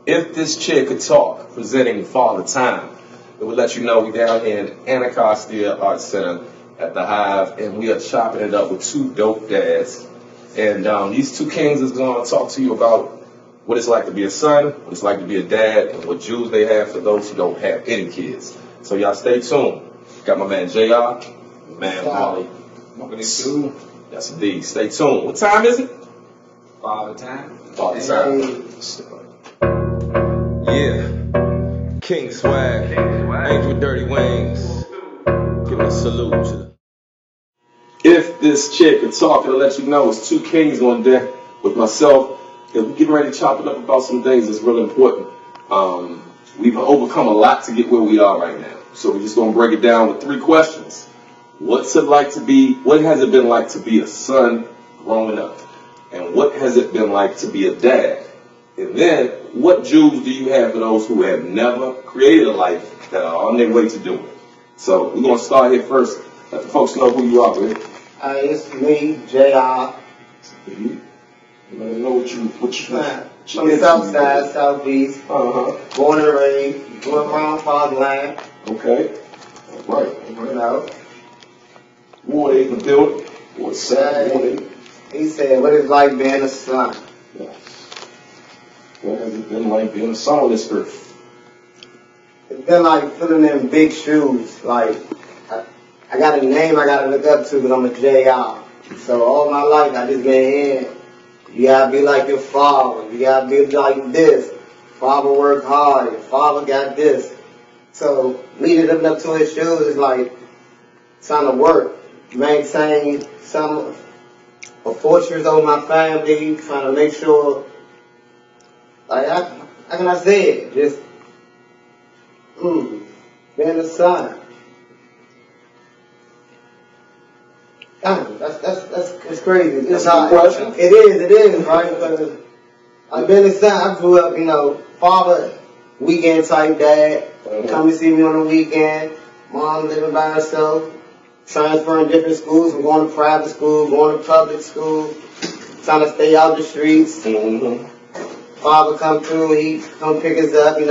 If This Chick Could Talk, presenting Father Time. It will let you know we down here in Anacostia Arts Center at the Hive, and we are chopping it up with two dope dads. And these two kings is going to talk to you about what it's like to be a son, what it's like to be a dad, and what jewels they have for those who don't have any kids. So y'all stay tuned. Got my man JR, my man Molly. Yes, indeed. Stay tuned. What time is it? Father Time. Father Time. Yeah. King Swag. Angel with Dirty Wings. Give a salute to them. If This Chick Could Talk, it'll let you know it's two kings on deck with myself. And we're getting ready to chop it up about some things that's really important. We've overcome a lot to get where we are right now. So we're just going to break it down with three questions. What has it been like to be a son growing up? And what has it been like to be a dad? And then, what jewels do you have for those who have never created a life that are on their way to doing it? So we're going to start here first. Let the folks know who you are, man. It's me, JR. You let them know what you From the south side, southeast. Born and raised, grew up around fatherland. Okay. All right. You know. Ward 8 in the building. Ward 7, Ward 8. He said, what is like being a son? Yes. What has it been like being a son on this earth? It's been like filling in big shoes. Like, I got a name I got to look up to, but I'm a JR. So all my life I just get in. You got to be like your father. You got to be like this. Father worked hard. Your father got this. So me living up to his shoes is like trying to work, maintain a fortress over my family, trying to make sure, like, how can I say it? Just, being a son. That's crazy. That's a good question. It is, right? Because I've been a son. I grew up, father, weekend type dad, come and see me on the weekend, mom living by herself, transferring different schools, from going to private school, going to public school, trying to stay out the streets. Father come through, he come pick us up. I'm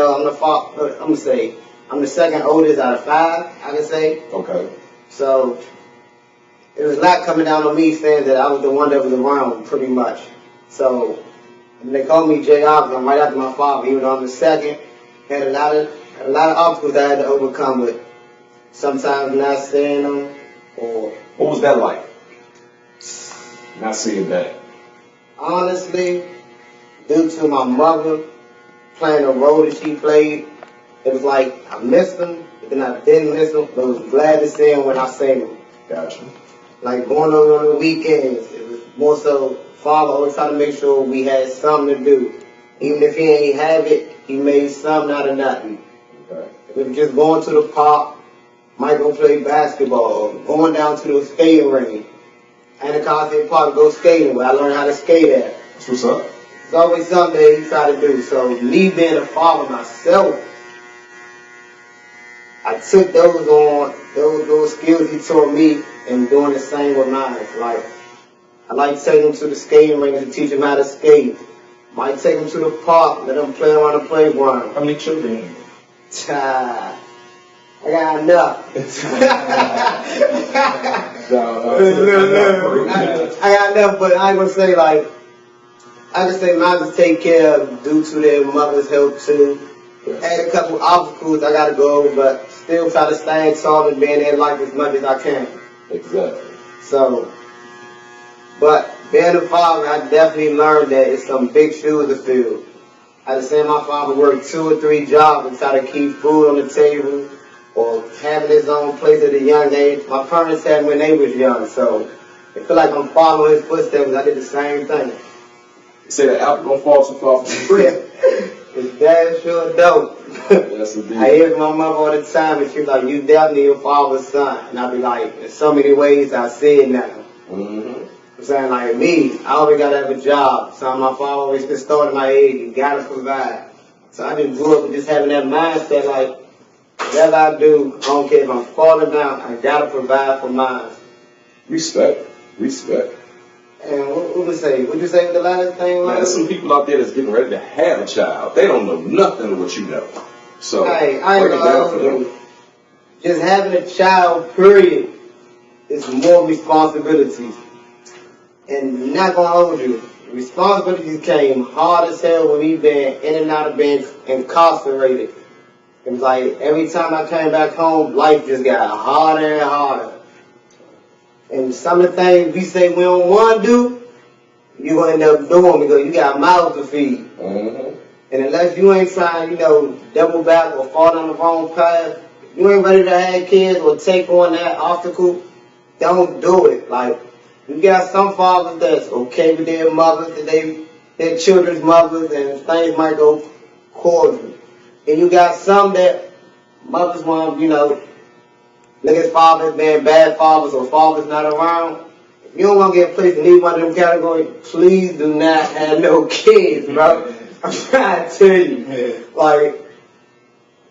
the second oldest out of 5, I can say. Okay. So it was a lot coming down on me saying that I was the one that was around, pretty much. So when they called me JR, because I'm right after my father, even though I'm the second, had a lot of obstacles I had to overcome with. Sometimes not seeing them, or... What was that like? Not seeing that. Honestly, due to my mother playing the role that she played, it was like I missed them, but then I didn't miss them, but I was glad to see them when I seen them. Gotcha. Like going on the weekends, it was more so father always trying to make sure we had something to do. Even if he ain't have it, he made something out of nothing. Okay. We were just going to the park, might go play basketball, going down to the skating ring. Anacostia Park, go skating where I learned how to skate at. That's what's up. It's always something that he tried to do. So me being a father myself, I took those skills he taught me and doing the same with mine. Like, I like to take them to the skating ring to teach them how to skate. Might take them to the park, let them play around the playground. How many children? I got enough. I got enough, but I ain't gonna say like, I can say mine to take care of due to their mother's help too. Yes. Had a couple obstacles I gotta go over, but still try to stand tall and be in their life as much as I can. Exactly. So, but being a father, I definitely learned that it's some big shoes to fill. I had to say my father worked 2 or 3 jobs and try to keep food on the table or having his own place at a young age. My parents had me when they was young, so I feel like I'm following his footsteps. I did the same thing. You say the apple don't fall too far from the tree. It's damn sure dope. Yes, indeed. I hear my mother all the time, and she's like, "You definitely your father's son." And I be like, in so many ways I see it now. I'm saying, like me, I always gotta have a job. So my father always been starting my age. You gotta provide. So I just grew up with just having that mindset, like, whatever I do, I don't care if I'm falling down, I gotta provide for mine. Respect. And what we say? What'd you say with the last thing? Man, there's some people out there that's getting ready to have a child. They don't know nothing of what you know. So, Hey, I ain't break it down for gonna them. just having a child, period, is more responsibilities. And not gonna hold you. Responsibilities came hard as hell when we been in and out of being incarcerated. It was like every time I came back home, life just got harder and harder. And some of the things we say we don't want to do, you're going to end up doing because you got mouths to feed. Mm-hmm. And unless you ain't trying, double back or fall down the wrong path, you ain't ready to have kids or take on that obstacle, don't do it. Like, you got some fathers that's okay with their mothers, their children's mothers, and things might go cordial. And you got some that mothers want, look at fathers being bad fathers or fathers not around. If you don't want to get placed in either one of them categories, please do not have no kids, bro. I'm trying to tell you. Like,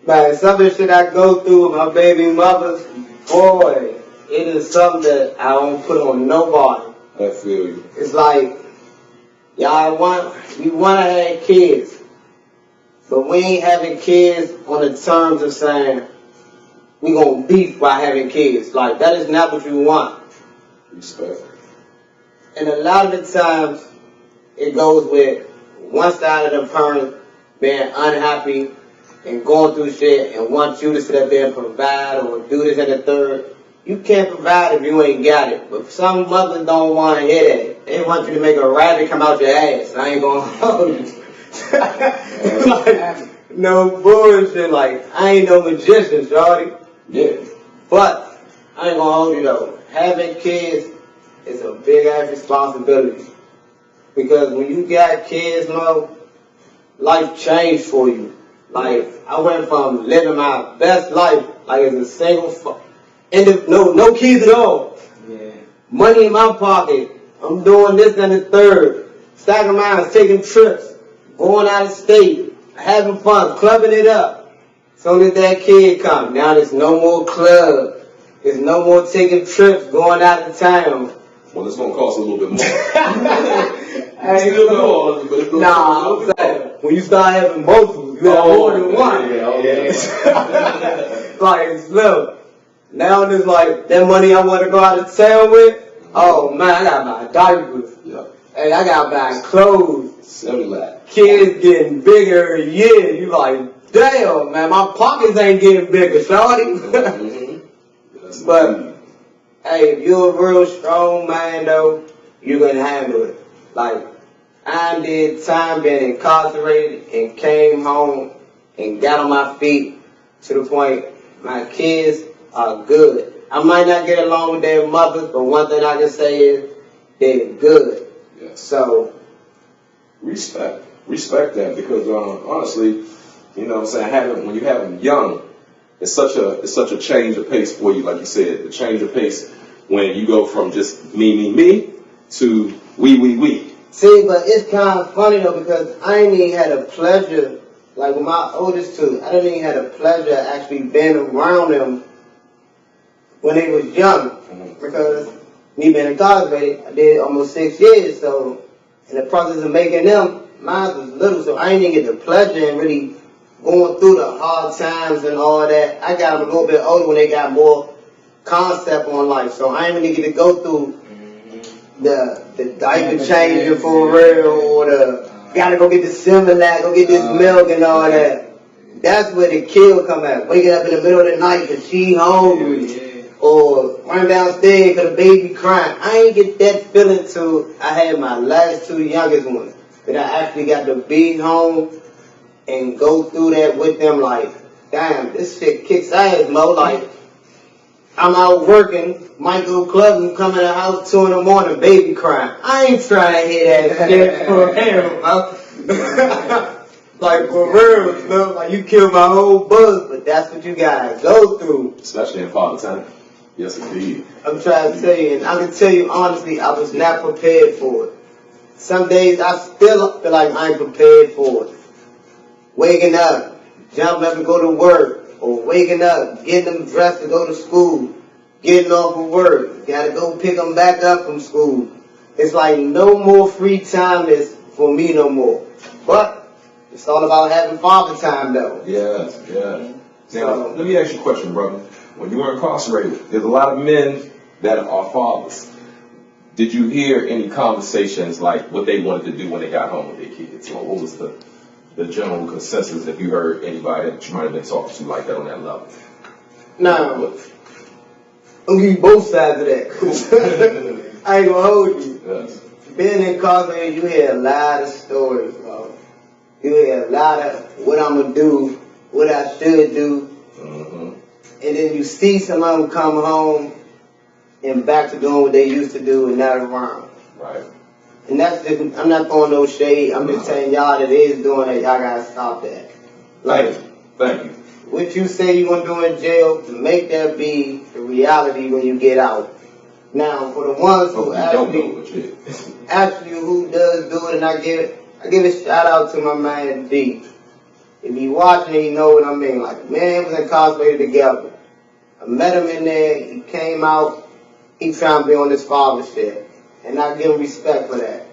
man, some of the shit I go through with my baby mothers, boy, it is something that I don't put on nobody. I feel you. It's like, we want to have kids, but we ain't having kids on the terms of saying, we gonna beef by having kids. Like, that is not what you want. Respect. And a lot of the times, it goes with one side of the parent being unhappy and going through shit and want you to sit up there and provide or do this and the third. You can't provide if you ain't got it. But some mothers don't want to hear that. They want you to make a rabbit come out your ass. I ain't gonna hold you. Like, no bullshit. Like, I ain't no magician, shorty. Yeah. But I ain't gonna hold you though. Having kids is a big ass responsibility. Because when you got kids, life changed for you. Like, I went from living my best life, like as a single, no kids at all. Yeah. Money in my pocket. I'm doing this and the third. Stacking mines, taking trips, going out of state, having fun, clubbing it up. Soon as that kid comes, now there's no more club. There's no more taking trips, going out of town. Well, it's going to cost a little bit more. Hey, Still go on, but it's gonna cost a I'm little bit saying, more. when you start having multiples, you have more than one. Yeah. Like, look, now it's like, that money I want to go out of town with, oh man, I gotta buy diapers. Yeah. Hey, I gotta buy clothes. Cellulite. Kids getting bigger every year. You like, damn, man, my pockets ain't getting bigger, shorty. Mm-hmm. But, hey, if you're a real strong man, though, you can handle it. Like, I did time being incarcerated and came home and got on my feet to the point my kids are good. I might not get along with their mothers, but one thing I can say is they're good. Yes. So, Respect that, because honestly, you know what I'm saying, when you have them young, it's such a change of pace for you, like you said, the change of pace when you go from just me to we. see, but it's kind of funny though, because I ain't even had a pleasure, like with my oldest two, I didn't even had a pleasure actually being around them when they was young. Mm-hmm. Because me being incarcerated, I did almost 6 years, so in the process of making them, mine was little, so I ain't even get the pleasure in really going through the hard times and all that. I got them a little bit older when they got more concept on life, so I ain't really get to go through the diaper changing for real, or the gotta go get the Similac, go get this milk and all that. That's where the kill come at. Waking up in the middle of the night because she hungry, or run downstairs because the baby crying. I ain't get that feeling till I had my last two youngest ones, that I actually got to be home and go through that with them. Like, damn, this shit kicks ass, Mo. Like, I'm out working, might go clubbing, come in the house 2 in the morning, baby crying. I ain't trying to hear that shit for real, bro. Like, for real, bro. Like, you killed my whole buzz, but that's what you gotta go through. Especially in father time. Yes, indeed. I'm trying to tell you, and I can tell you honestly, I was not prepared for it. Some days I still feel like I ain't prepared for it. Waking up, jumping up and go to work, or waking up, getting them dressed to go to school, getting off of work, gotta go pick them back up from school, it's like no more free time is for me no more. But it's all about having father time though. Yes, yes. Now, let me ask you a question, brother. When you were incarcerated, there's a lot of men that are fathers. Did you hear any conversations like what they wanted to do when they got home with their kids? Or what was the general consensus if you heard anybody that you might have been talking to like that on that level? Now, I'm gonna give you both sides of that. I ain't gonna hold you. Yes. Being incarcerated, you hear a lot of stories, bro. You hear a lot of what I'm gonna do, what I should do. Mm-hmm. And then you see some of them come home and back to doing what they used to do and not around. Right. And that's just, I'm not throwing no shade. I'm just telling y'all that is doing that. Y'all gotta stop that. Like, Thank you. what you say you're gonna do in jail, to make that be the reality when you get out. Now, for the ones who actually who does do it, and I give a shout out to my man D. If he watching, he know what I mean. Like, man was incarcerated together. I met him in there. He came out. He trying to be on this father shit, and I give him respect for that.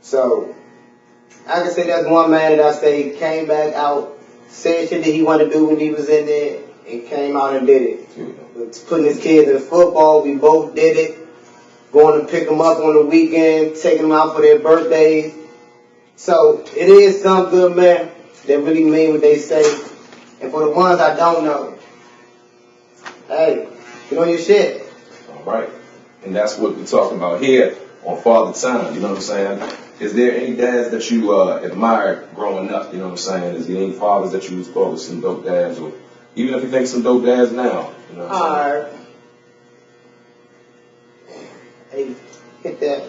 So I can say that's one man that I say came back out, said shit that he wanted to do when he was in there, and came out and did it. Putting his kids in football, we both did it. Going to pick them up on the weekend, taking them out for their birthdays. So it is some good men that really mean what they say. And for the ones I don't know, hey, get on your shit. All right. And that's what we're talking about here on Father Time. You know what I'm saying? Is there any dads that you admired growing up? You know what I'm saying? Is there any fathers that you thought was some dope dads, or even if you think some dope dads now? You know what I'm saying? Hey, hit that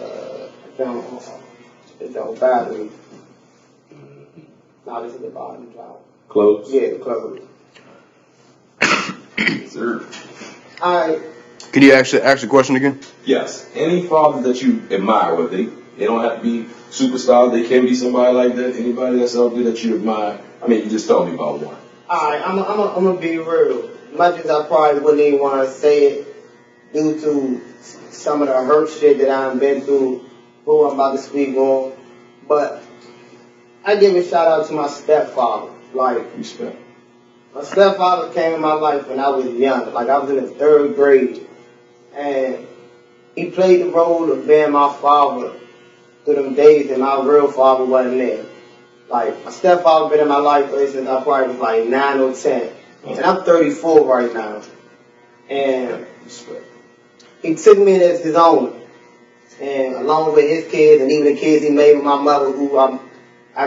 don't battery. No, this is the bottom drop. Close? Yeah, the close. Sir. Alright. Can you ask the question again? Yes. Any fathers that you admire, whether they don't have to be superstars, they can be somebody like that. Anybody that's out there that you admire? I mean, you just told me about one. Alright, I'm gonna be real. Much as I probably wouldn't even want to say it due to some of the hurt shit that I've been through, who I'm about to speak on, but I give a shout out to my stepfather. Like, Respect. my stepfather came in my life when I was young. Like, I was in the 3rd grade. And he played the role of being my father through them days that my real father wasn't there. Like, my stepfather been in my life since I probably was like 9 or 10. And I'm 34 right now. And Respect. he took me as his own. And along with his kids and even the kids he made with my mother, who I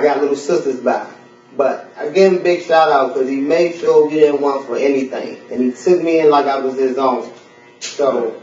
got little sisters by. But I give him a big shout out because he made sure we didn't want for anything. And he took me in like I was his own. So,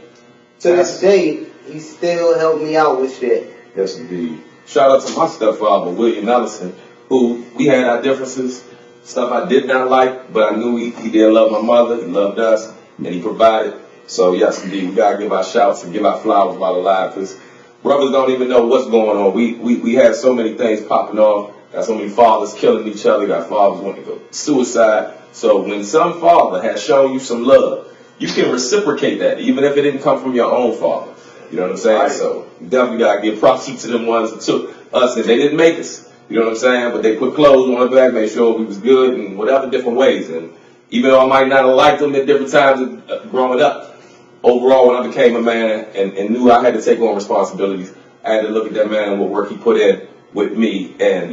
to this day, he still helped me out with shit. Yes, indeed. Shout out to my stepfather, William Ellison, who we had our differences, stuff I did not like, but I knew he did love my mother, he loved us, and he provided. So, yes, indeed, we got to give our shouts and give our flowers while alive, because brothers don't even know what's going on. We had so many things popping off. Got so many fathers killing each other. Got fathers wanting to go suicide. So when some father has shown you some love, you can reciprocate that, even if it didn't come from your own father. You know what I'm saying? Right. So you definitely got to give props to them ones that took us, and they didn't make us. You know what I'm saying? But they put clothes on our back, made sure we was good in whatever different ways. And even though I might not have liked them at different times growing up, overall, when I became a man and knew I had to take on responsibilities, I had to look at that man and what work he put in with me and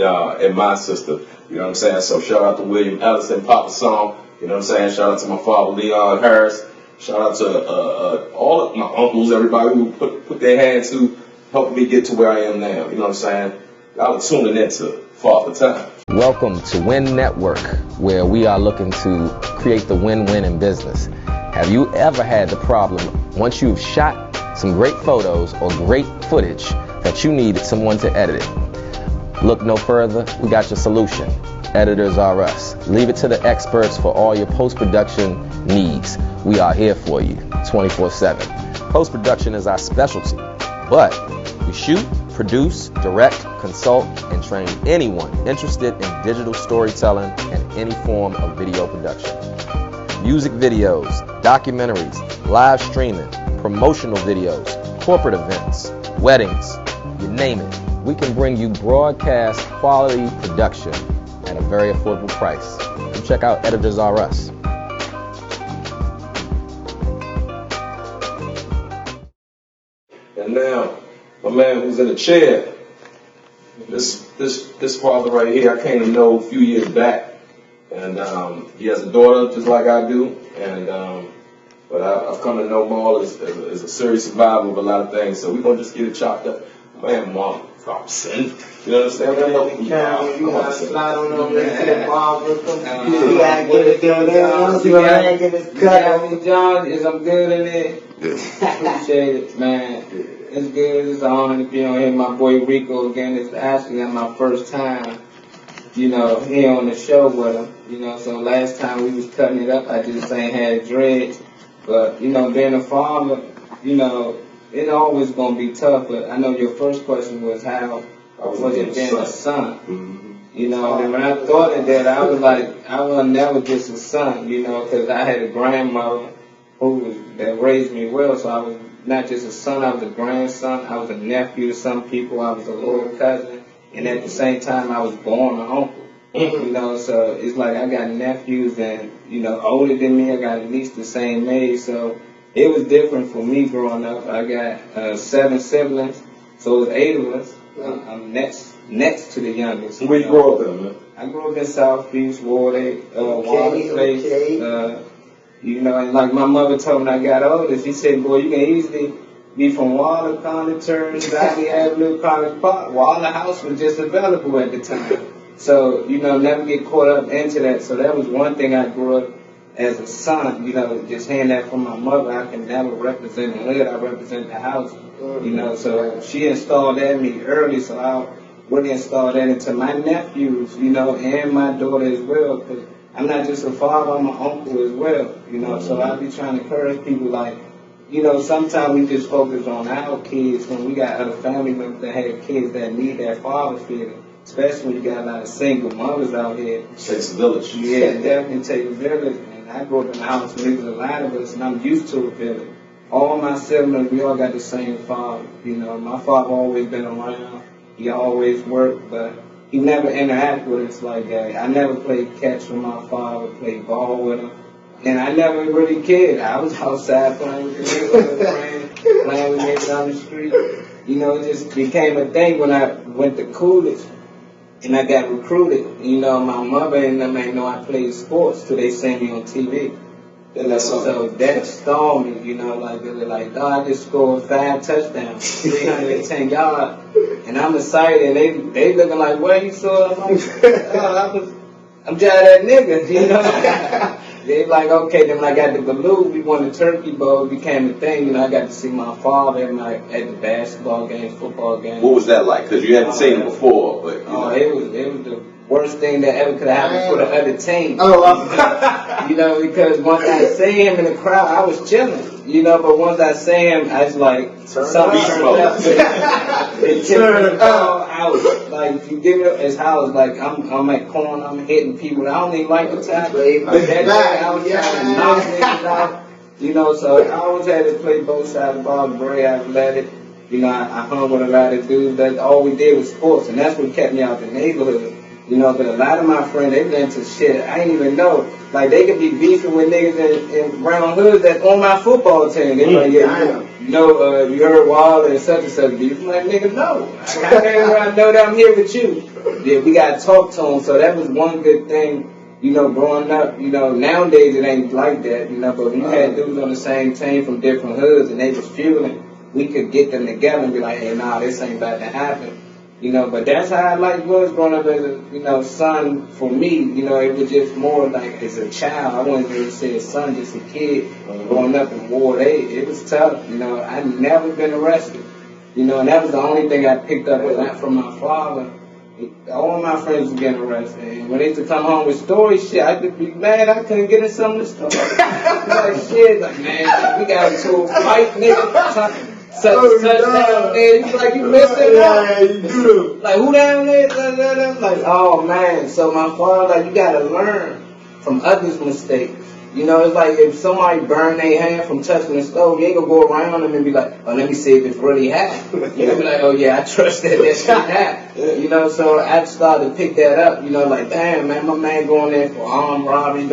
my sister. You know what I'm saying? So shout out to William Ellison, Papa Song. You know what I'm saying? Shout out to my father, Leon Harris. Shout out to all of my uncles, everybody who put their hands to helping me get to where I am now. You know what I'm saying? Y'all are tuning into Father Time. Welcome to Win Network, where we are looking to create the win-win in business. Have you ever had the problem, once you've shot some great photos or great footage, that you needed someone to edit it? Look no further, we got your solution. Editors are us. Leave it to the experts for all your post-production needs. We are here for you 24/7. Post-production is our specialty, but we shoot, produce, direct, consult, and train anyone interested in digital storytelling and any form of video production. Music videos, documentaries, live streaming, promotional videos, corporate events, weddings, you name it. We can bring you broadcast quality production at a very affordable price. Come check out Editors R Us. And now, my man who's in the chair, this father right here, I came to know a few years back, and he has a daughter just like I do, and but I've come to know Maul as a serious survivor of a lot of things, so we're gonna just get it chopped up. Man, Mom, Robson, you know what I'm saying? You gotta slide on over there to the bar with them. You You gotta get it down there. You gotta get it cut. John, is I'm good in it. Yeah. Appreciate it, man. It's good. It's an honor to be on here. My boy Rico again. It's actually my first time, here on the show with him. So last time we was cutting it up, I just ain't had dreads. But, being a father, it always gonna be tough. But I know your first question was how was it being a son? And when I thought of that, I was like, I was never just a son, because I had a grandmother that raised me well, so I was not just a son, I was a grandson, I was a nephew to some people, I was a little cousin, and at the same time I was born an uncle. So it's like I got nephews and, older than me, I got at least the same age, so it was different for me growing up. I got 7 siblings, so it was 8 of us. I'm next to the youngest. Where you grow up at, man? I grew up in South Beach, Water Place. And like my mother told me when I got older, she said, boy, you can easily be from Water, College Church, Valley Avenue, College Park. Water House was just available at the time. So, never get caught up into that. So that was one thing I grew up as a son, just hearing that from my mother. I can never represent the hood, I represent the house. So she installed that in me early, so I would install that into my nephews, and my daughter as well, because I'm not just a father, I'm an uncle as well, so I be trying to encourage people like, sometimes we just focus on our kids when we got other family members that have kids that need that father figure, especially when you got a lot of single mothers out here. Takes a village. Yeah, it definitely takes a village, and I grew up in a house where there was a lot of us, and I'm used to a village. All my siblings, we all got the same father, my father always been around, he always worked, but he never interacted with us like that. I never played catch with my father, played ball with him. And I never really cared. I was outside playing with the niggas, playing with niggas on the street. It just became a thing when I went to college and I got recruited. My mother and them ain't know I played sports till they seen me on TV. So that stalled me, like they were like, I just scored 5 touchdowns, 310 yards, and I'm excited, and they looking like, where you saw it? I'm like, I'm just that nigga, They like, okay, then when I got the balloon, we won the Turkey Bowl, it became a thing, I got to see my father at the basketball games, football games. What was that like? Because you hadn't seen him before, but it was the worst thing that ever could have happened for the other team. Because once I seen him in the crowd, I was chilling, but once I seen him, I was like, something turned up. It turned out. Like, if you give it as how like, I'm at corner, I'm hitting people. I don't even like the tackle. But that day, I was trying to knock niggas out. So I always had to play both sides of the ball, very athletic. I hung with a lot of dudes that all we did was sports, and that's what kept me out the neighborhood. But a lot of my friends, they were into shit I didn't even know. Like, they could be beefing with niggas in brown hoods that's on my football team. They like, you heard Wilder and such beef. I'm like, nigga, no. I know that I'm here with you. Yeah, we got to talk to them. So that was one good thing, growing up. Nowadays it ain't like that, but when you had dudes on the same team from different hoods and they was feuding, we could get them together and be like, hey, nah, this ain't about to happen. But that's how life was growing up as a, son for me. It was just more like as a child. I wouldn't even say a son, just a kid growing up in Ward 8. It was tough. I never been arrested. And that was the only thing I picked up from my father. All my friends was getting arrested. And when they used to come home with story shit, I'd be mad I couldn't get in some of the stuff. Like, man, we got into a fight, nigga. Such down there, you like, you missed it? Yeah, you do. Like, who down there? Like, oh man. So my father, like, you gotta learn from others' mistakes. You know, it's like if somebody burn their hand from touching the stove, you ain't gonna go around them and be like, oh, let me see if it's really hot. You're gonna be like, oh yeah, I trust that shit hot. You know, so I started to pick that up, you know, like, damn, man, my man going there for armed robbery, and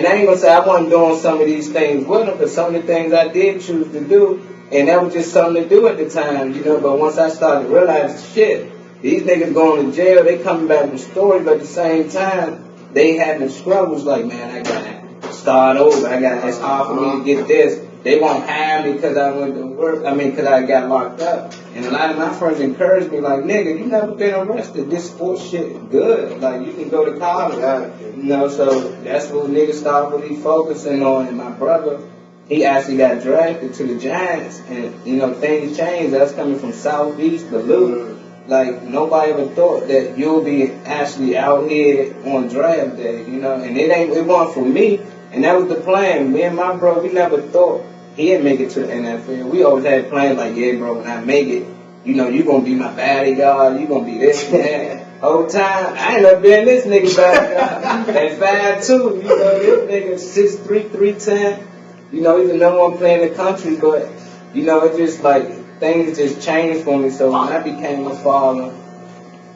I ain't gonna say I wasn't doing some of these things with him, but some of the things I did choose to do, and that was just something to do at the time, you know, but once I started to realize, shit, these niggas going to jail, they coming back with stories, but at the same time, they having struggles like, man, I gotta start over. It's hard for me to get this. They won't hire me because I went to work. Because I got locked up. And a lot of my friends encouraged me, like, nigga, you never been arrested. This sports shit good. Like, you can go to college. You know, so that's what niggas started really focusing on. And my brother, he actually got drafted to the Giants. And, you know, things changed. That's coming from Southeast Duluth. Like, nobody ever thought that you'll be actually out here on draft day, you know, and it wasn't for me, and that was the plan. Me and my bro, we never thought he'd make it to the NFL. We always had plans like, yeah, bro, when I make it, you know, you gonna be my bodyguard, you gonna be this and that. Whole time, I ain't never been this nigga bodyguard. At 5'2", you know, this nigga 6'3", 310. You know, he's the number one player in the country, but, you know, it just like, things just changed for me. So when I became a father,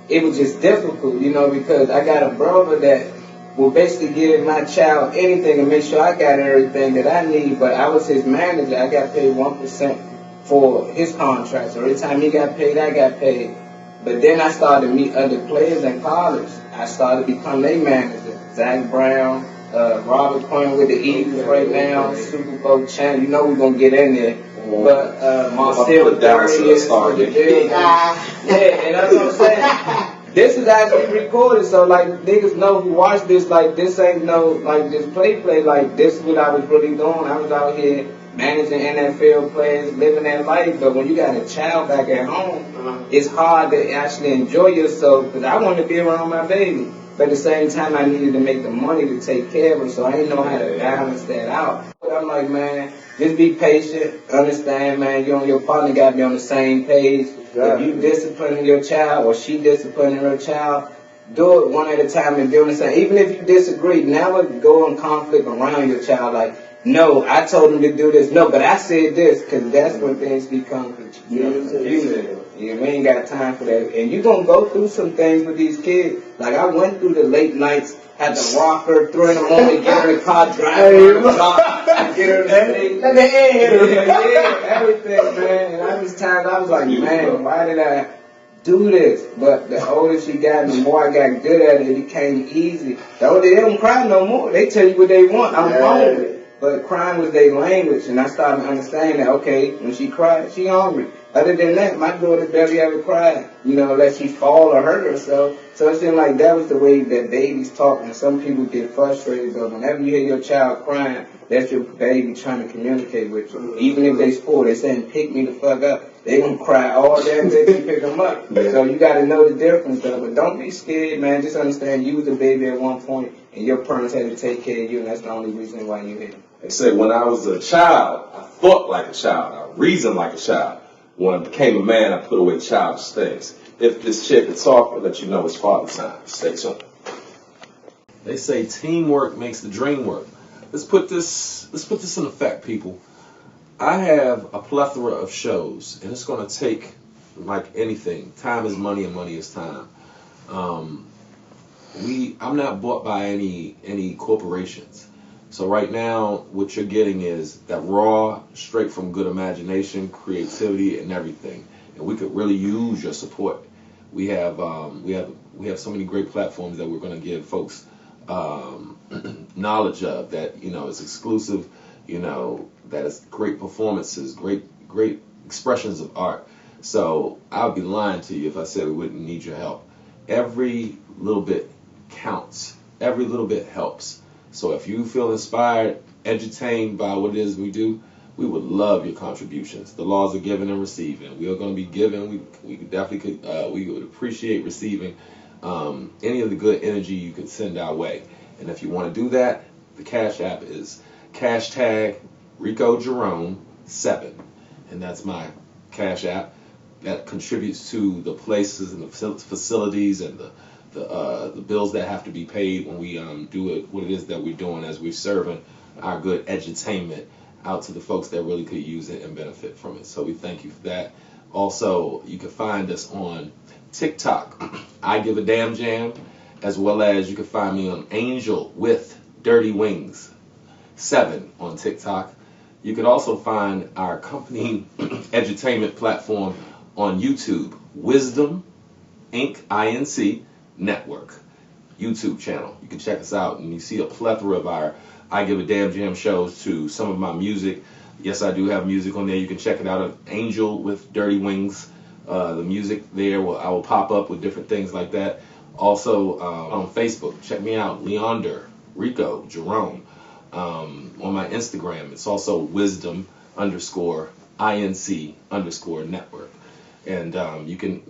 it was just difficult, you know, because I got a brother that will basically give my child anything and make sure I got everything that I need. But I was his manager. I got paid 1% for his contract. So every time he got paid, I got paid. But then I started to meet other players in college. I started to become their manager. Zach Brown, Robert Quinn with the Eagles right now, Super Bowl champ. You know we're going to get in there. But Marcel Darius for the Bills. Yeah, and that's what I'm saying. This is actually recorded, so like niggas know who watch this, like this ain't no like this play, like this is what I was really doing. I was out here managing NFL players, living that life, but when you got a child back at home, it's hard to actually enjoy yourself, because I wanted to be around my baby. But at the same time, I needed to make the money to take care of her, so I didn't know how to balance that out. But I'm like, man, just be patient, understand, man, you and your partner got to be on the same page. If you disciplining your child or she disciplining her child, do it one at a time and do the same. Even if you disagree, never go in conflict around your child. Like, no, I told him to do this. No, but I said this, because that's when things become confusing. Yeah, we ain't got time for that. And you're going to go through some things with these kids. Like, I went through the late nights, had to rock her, 3 in the morning, get her in the car, drive her to the block, get her to sleep. Let me in. Yeah, everything, man. And I was like, man, why did I do this? But the older she got, the more I got good at it, it became easy. They don't cry no more. They tell you what they want. I'm hungry. But crying was their language, and I started to understand that, okay, when she cried, she hungry. Other than that, my daughter barely ever cried, you know, unless she fall or hurt herself. So it seemed like that was the way that babies talk, and some people get frustrated, but whenever you hear your child crying, that's your baby trying to communicate with you. Even if they spoil, they saying, pick me the fuck up. They gonna cry all day until you pick them up. So you gotta know the difference, though. But don't be scared, man. Just understand you was a baby at one point, and your parents had to take care of you, and that's the only reason why you're here. They say when I was a child, I thought like a child, I reasoned like a child. When I became a man, I put away childish things. If this chick could talk, I'll let you know it's father time. Stay tuned. They say teamwork makes the dream work. Let's put this in effect, people. I have a plethora of shows, and it's going to take, like anything, time is money and money is time. I'm not bought by any corporations. So right now, what you're getting is that raw, straight from good imagination, creativity, and everything. And we could really use your support. We have so many great platforms that we're going to give folks knowledge of, that, you know, is exclusive, you know, that is great performances, great expressions of art. So I would be lying to you if I said we wouldn't need your help. Every little bit counts. Every little bit helps. So if you feel inspired, edutained by what it is we do, we would love your contributions. The laws of giving and receiving. We are going to be giving. We definitely could. We would appreciate receiving any of the good energy you could send our way. And if you want to do that, the Cash App is #Rico Jerome 7, and that's my Cash App. That contributes to the places and the facilities and the the bills that have to be paid when we do it, what it is that we're doing as we're serving our good edutainment out to the folks that really could use it and benefit from it. So we thank you for that. Also, you can find us on TikTok, I Give a Damn Jam, as well as you can find me on Angel with Dirty Wings 7 on TikTok. You can also find our company edutainment platform on YouTube, Wisdom Inc. Inc. Network YouTube channel. You can check us out, and you see a plethora of our I Give a Damn Jam shows, to some of my music. Yes, I do have music on there. You can check it out at Angel with Dirty Wings. The music there, I will pop up with different things like that. Also on Facebook, check me out, Leander Rico Jerome. On my Instagram, it's also Wisdom _INC _ network. And you can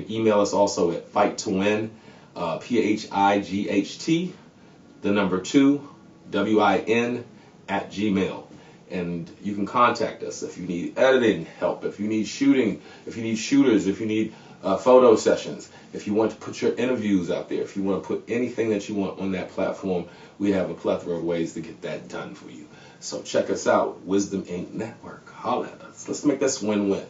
email us also at Fight to Win, PHIGHT, 2 WIN @gmail. And you can contact us if you need editing help, if you need shooting, if you need shooters, if you need photo sessions, if you want to put your interviews out there, if you want to put anything that you want on that platform, we have a plethora of ways to get that done for you. So check us out, Wisdom Inc. Network. Holla at us. Let's make this win-win.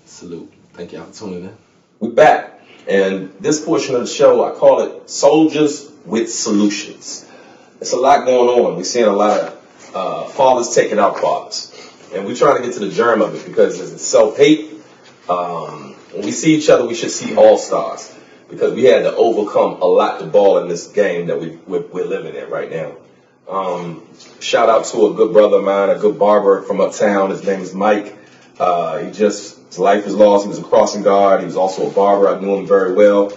Salute. Thank y'all for tuning in. We're back, and this portion of the show, I call it Soldiers with Solutions. There's a lot going on. We're seeing a lot of fathers taking out fathers, and we're trying to get to the germ of it, because it's self-hate. When we see each other, we should see all-stars, because we had to overcome a lot to ball in this game that we're living in right now. Shout out to a good brother of mine, a good barber from uptown. His name is Mike. His life was lost. He was a crossing guard. He was also a barber. I knew him very well.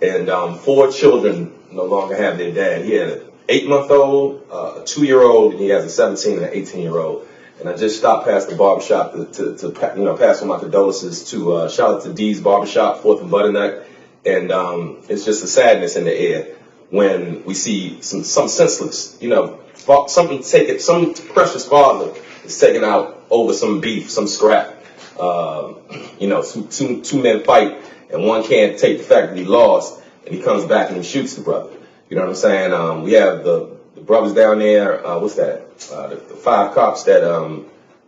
And 4 children no longer have their dad. He had an 8-month-old, a 2-year-old, and he has a 17 and an 18-year-old. And I just stopped past the barbershop to pass on my condolences to shout out to Dee's Barbershop, 4th and Butternut. And it's just a sadness in the air when we see some senseless, some precious father is taken out over some beef, some scrap. Two men fight, and one can't take the fact that he lost, and he comes back and he shoots the brother. You know what I'm saying? We have the brothers down there. What's that? The 5 cops that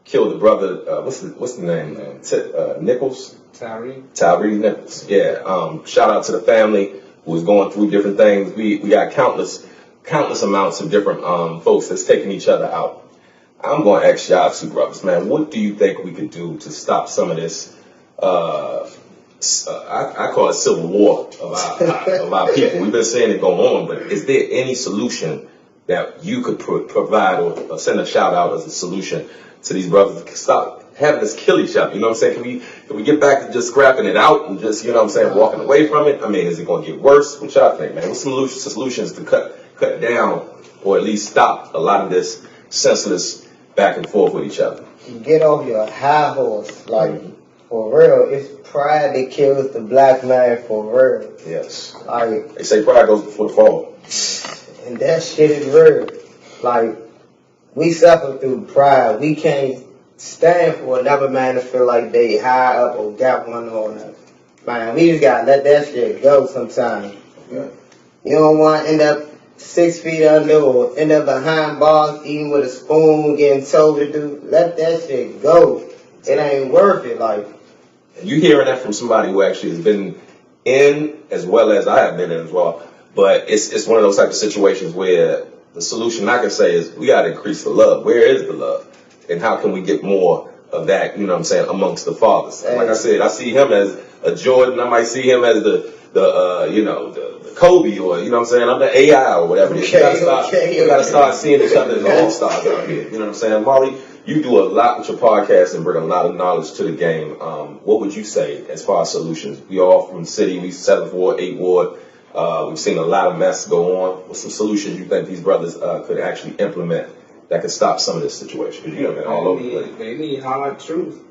killed the brother. What's the name? Nichols. Tyree Nichols. Yeah. Shout out to the family who is going through different things. We got countless amounts of different folks that's taking each other out. I'm going to ask y'all 2 brothers, man. What do you think we could do to stop some of this? I call it civil war of our people. We've been seeing it go on, but is there any solution that you could provide or send a shout out as a solution to these brothers to stop having us kill each other? You know what I'm saying? Can we get back to just scrapping it out and just, walking away from it? I mean, is it going to get worse? What y'all think, man? What's some solutions to cut down or at least stop a lot of this senseless back and forth with each other? Get off your high horse, for real. It's pride that kills the black man, for real. Yes. They say pride goes before the fall. And that shit is real. We suffer through pride. We can't stand for another man to feel like they high up or got one on us. Man, we just gotta let that shit go sometimes. Yeah. You don't want to end up 6 feet under or end up behind bars eating with a spoon, getting told to do. Let that shit go. It ain't worth it. You hearing that from somebody who actually has been in as well as I have been in as well. But it's one of those type of situations where the solution I can say is we got to increase the love. Where is the love? And how can we get more of that, amongst the fathers? Hey. Like I said, I see him as a Jordan. I might see him as the Kobe, or, I'm the AI or whatever. We got to start seeing each other as all-stars out here. You know what I'm saying? Molly, you do a lot with your podcast and bring a lot of knowledge to the game. What would you say as far as solutions? We all from the city. We 7th Ward, 8th Ward. We've seen a lot of mess go on. What's some solutions you think these brothers could actually implement that could stop some of this situation? Because you've been all over the place. They need hard truth.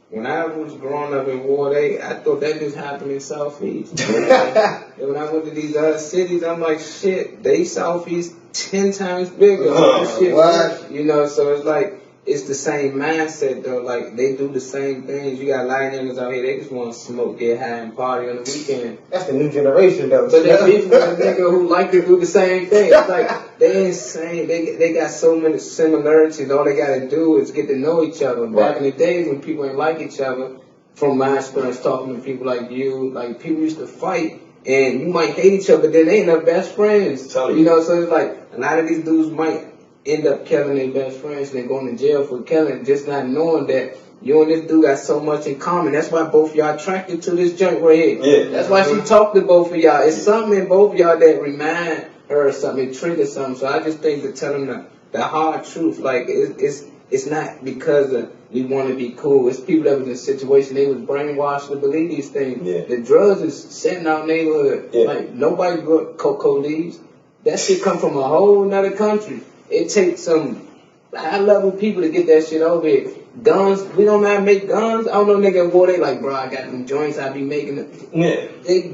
When I was growing up in Ward 8, I thought that just happened in Southeast. And when I went to these other cities, I'm like, shit, they Southeast 10 times bigger. What? So it's like, it's the same mindset though. Like they do the same things. You got a lot of niggas out here. They just want to smoke, get high, and party on the weekend. That's the new generation though. But there's people a nigga who like to do the same thing. It's like they insane. They got so many similarities. All they gotta do is get to know each other. Back in the days when people ain't like each other, from my experience talking to people like you, like people used to fight. And you might hate each other, but then they ain't up best friends. You know, so it's like a lot of these dudes might end up killing their best friends and then going to jail for killing, just not knowing that you and this dude got so much in common. That's why both of y'all attracted to this joint right here. Yeah. That's why she talked to both of y'all. It's something in both of y'all that remind her of something, it triggers something. So I just think to tell them the hard truth, like it's not because we want to be cool. It's people that was in a situation they was brainwashed to believe these things. Yeah. The drugs is setting our neighborhood. Yeah. Like nobody grow cocoa leaves. That shit come from a whole nother country. It takes some high level people to get that shit over here. Guns, we don't know how to make guns. I don't know nigga in war, they like, bro, I got them joints, I be making it. Yeah.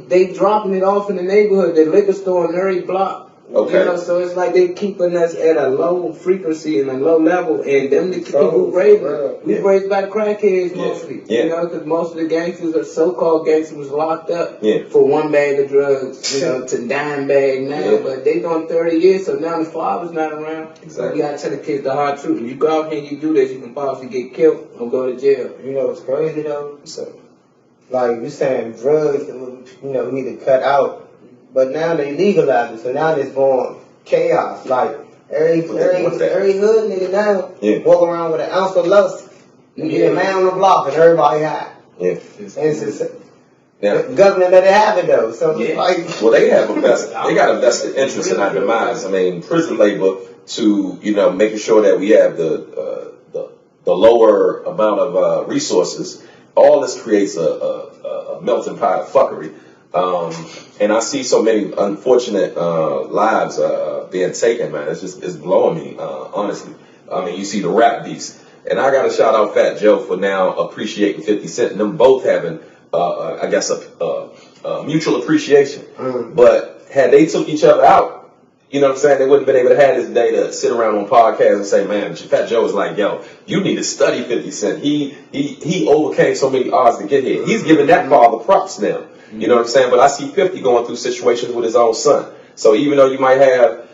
They dropping it off in the neighborhood, the liquor store in every block. Okay. You know, so it's like they keeping us at a low frequency and a low level, and them the people who raised us. We raised by crackheads mostly. Yeah. You know, because most of the gangsters or so-called gangsters was locked up Yeah. for one bag of drugs, you know, to dime bag now. Yeah. But they doing 30 years, so now the father's not around. Exactly. You gotta tell the kids the hard truth. If you go out here and you do this, you can possibly get killed or go to jail. You know what's crazy though? So, like you saying drugs, you know, we need to cut out. But now they legalize it, so now there's born chaos. Like every hood nigga now walk around with an ounce of lust and get a man on the block and everybody high. Yeah. And it's just, Yeah. the government let it happen though. So it's like, Well, they got a vested interest in our demise. I mean, prison labor to, you know, making sure that we have the lower amount of resources. All this creates a melting pot of fuckery. And I see so many unfortunate lives being taken, man. It's blowing me, honestly. I mean, you see the rap beast. And I got to shout out Fat Joe for now appreciating 50 Cent and them both having, I guess, a mutual appreciation. But had they took each other out, you know what I'm saying, they wouldn't have been able to have this day to sit around on podcasts and say, man, Fat Joe is like, yo, you need to study 50 Cent. He overcame so many odds to get here. He's giving that father props now. You know what I'm saying? But I see 50 going through situations with his own son. So even though you might have,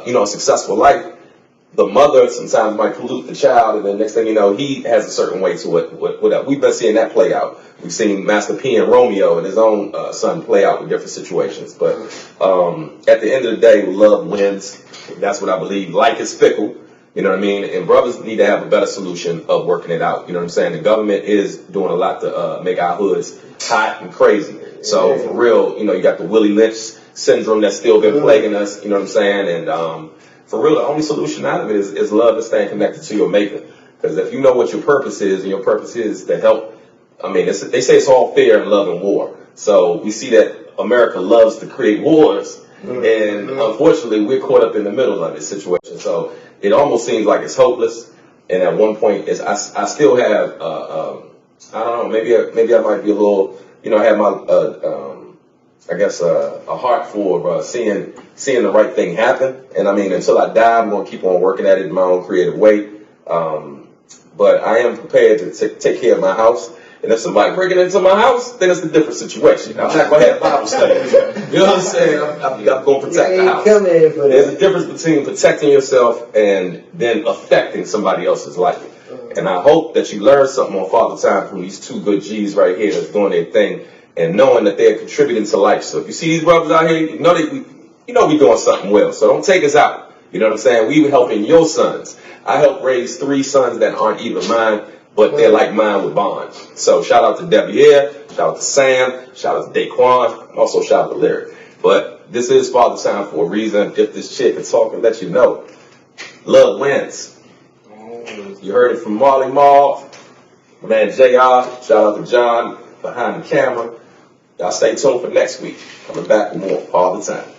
you know, a successful life, the mother sometimes might pollute the child, and then next thing you know, he has a certain way to it. We've been seeing that play out. We've seen Master P and Romeo and his own son play out in different situations. But at the end of the day, love wins. That's what I believe. Life is fickle. You know what I mean? And brothers need to have a better solution of working it out. You know what I'm saying? The government is doing a lot to make our hoods hot and crazy. So for real, you know, you got the Willie Lynch syndrome that's still been plaguing us. You know what I'm saying? And for real, the only solution out of it is love and staying connected to your maker. Because if you know what your purpose is, and your purpose is to help, I mean, they say it's all fair in love and war. So we see that America loves to create wars. And unfortunately, we're caught up in the middle of this situation. So it almost seems like it's hopeless. And at one point, I still have, I don't know, maybe I might be a little, you know, I have my, I guess, a heart for seeing the right thing happen. And I mean, until I die, I'm going to keep on working at it in my own creative way. But I am prepared to take care of my house. And if somebody breaking into my house, then it's a different situation. I'm not going to have Bible study. You know what I'm saying? I'm going to protect the house. There's a difference between protecting yourself and then affecting somebody else's life. And I hope that you learn something on Father Time from these two good G's right here that's doing their thing and knowing that they're contributing to life. So if you see these brothers out here, you know we're doing something well. So don't take us out. You know what I'm saying? We were helping your sons. I helped raise 3 sons that aren't even mine, but they're like mine with Bond. So shout out to Debbie Air, shout out to Sam, shout out to Daquan, also shout out to Lyric. But this is Father Time for a reason. If this chick can talk and let you know, love wins. You heard it from Marley Marl, my man JR, shout out to John behind the camera. Y'all stay tuned for next week. Coming back with more Father Time.